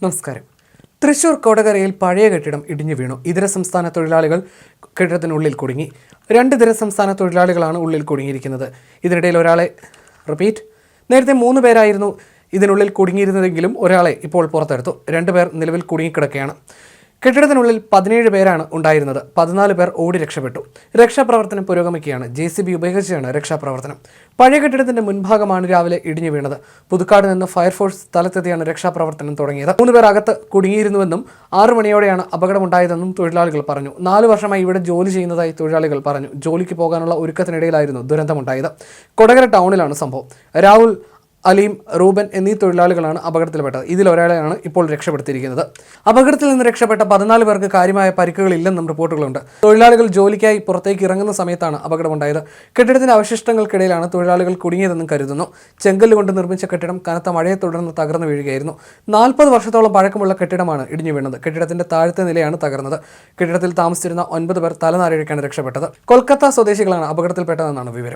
നമസ്കാരം. തൃശൂർ കൊടകരയിൽ പഴയ കെട്ടിടം ഇടിഞ്ഞു വീണു. ഇതര സംസ്ഥാന തൊഴിലാളികൾ കെട്ടിടത്തിനുള്ളിൽ കുടുങ്ങി. 2 ഇതര സംസ്ഥാന തൊഴിലാളികളാണ് ഉള്ളിൽ കുടുങ്ങിയിരിക്കുന്നത്. ഇതിനിടയിൽ നേരത്തെ 3 പേരായിരുന്നു ഇതിനുള്ളിൽ കുടുങ്ങിയിരുന്നതെങ്കിലും ഒരാളെ ഇപ്പോൾ പുറത്തെടുത്തു. 2 പേർ നിലവിൽ കുടുങ്ങിക്കിടക്കുകയാണ്. കെട്ടിടത്തിനുള്ളിൽ 17 പേരാണ് ഉണ്ടായിരുന്നത്. 14 പേർ ഓടി രക്ഷപ്പെട്ടു. രക്ഷാപ്രവർത്തനം പുരോഗമിക്കുകയാണ്. JCB ഉപയോഗിച്ചാണ് രക്ഷാപ്രവർത്തനം. പഴയ കെട്ടിടത്തിന്റെ മുൻഭാഗമാണ് രാവിലെ ഇടിഞ്ഞു വീണത്. പുതുക്കാട് നിന്ന് ഫയർഫോഴ്സ് സ്ഥലത്തെത്തിയാണ് രക്ഷാപ്രവർത്തനം തുടങ്ങിയത്. 3 പേർ അകത്ത് കുടുങ്ങിയിരുന്നുവെന്നും 6 മണിയോടെയാണ് അപകടമുണ്ടായതെന്നും തൊഴിലാളികൾ പറഞ്ഞു. 4 വർഷമായി ഇവിടെ ജോലി ചെയ്യുന്നതായി തൊഴിലാളികൾ പറഞ്ഞു. ജോലിക്ക് പോകാനുള്ള ഒരുക്കത്തിനിടയിലായിരുന്നു ദുരന്തമുണ്ടായത്. കൊടകര ടൗണിലാണ് സംഭവം. രാഹുൽ, അലീം, റൂബൻ എന്നീ തൊഴിലാളികളാണ് അപകടത്തിൽപ്പെട്ടത്. ഇതിലൊരാളെയാണ് ഇപ്പോൾ രക്ഷപ്പെടുത്തിയിരിക്കുന്നത്. അപകടത്തിൽ നിന്ന് രക്ഷപ്പെട്ട 14 പേർക്ക് കാര്യമായ പരിക്കുകളില്ലെന്നും റിപ്പോർട്ടുകളുണ്ട്. തൊഴിലാളികൾ ജോലിക്കായി പുറത്തേക്ക് ഇറങ്ങുന്ന സമയത്താണ് അപകടമുണ്ടായത്. കെട്ടിടത്തിന്റെ അവശിഷ്ടങ്ങൾക്കിടയിലാണ് തൊഴിലാളികൾ കുടുങ്ങിയതെന്നും കരുതുന്നു. ചെങ്കല്ല് കൊണ്ട് നിർമ്മിച്ച കെട്ടിടം കനത്ത മഴയെ തുടർന്ന് തകർന്നു വീഴുകയായിരുന്നു. 40 വർഷത്തോളം പഴക്കമുള്ള കെട്ടിടമാണ് ഇടിഞ്ഞു വീണത്. കെട്ടിടത്തിന്റെ താഴത്തെ നിലയാണ് തകർന്നത്. കെട്ടിടത്തിൽ താമസിച്ചിരുന്ന 9 പേർ തലനാരിഴയ്ക്കാണ് രക്ഷപ്പെട്ടത്. കൊൽക്കത്ത സ്വദേശികളാണ് അപകടത്തിൽപ്പെട്ടതെന്നാണ് വിവരം.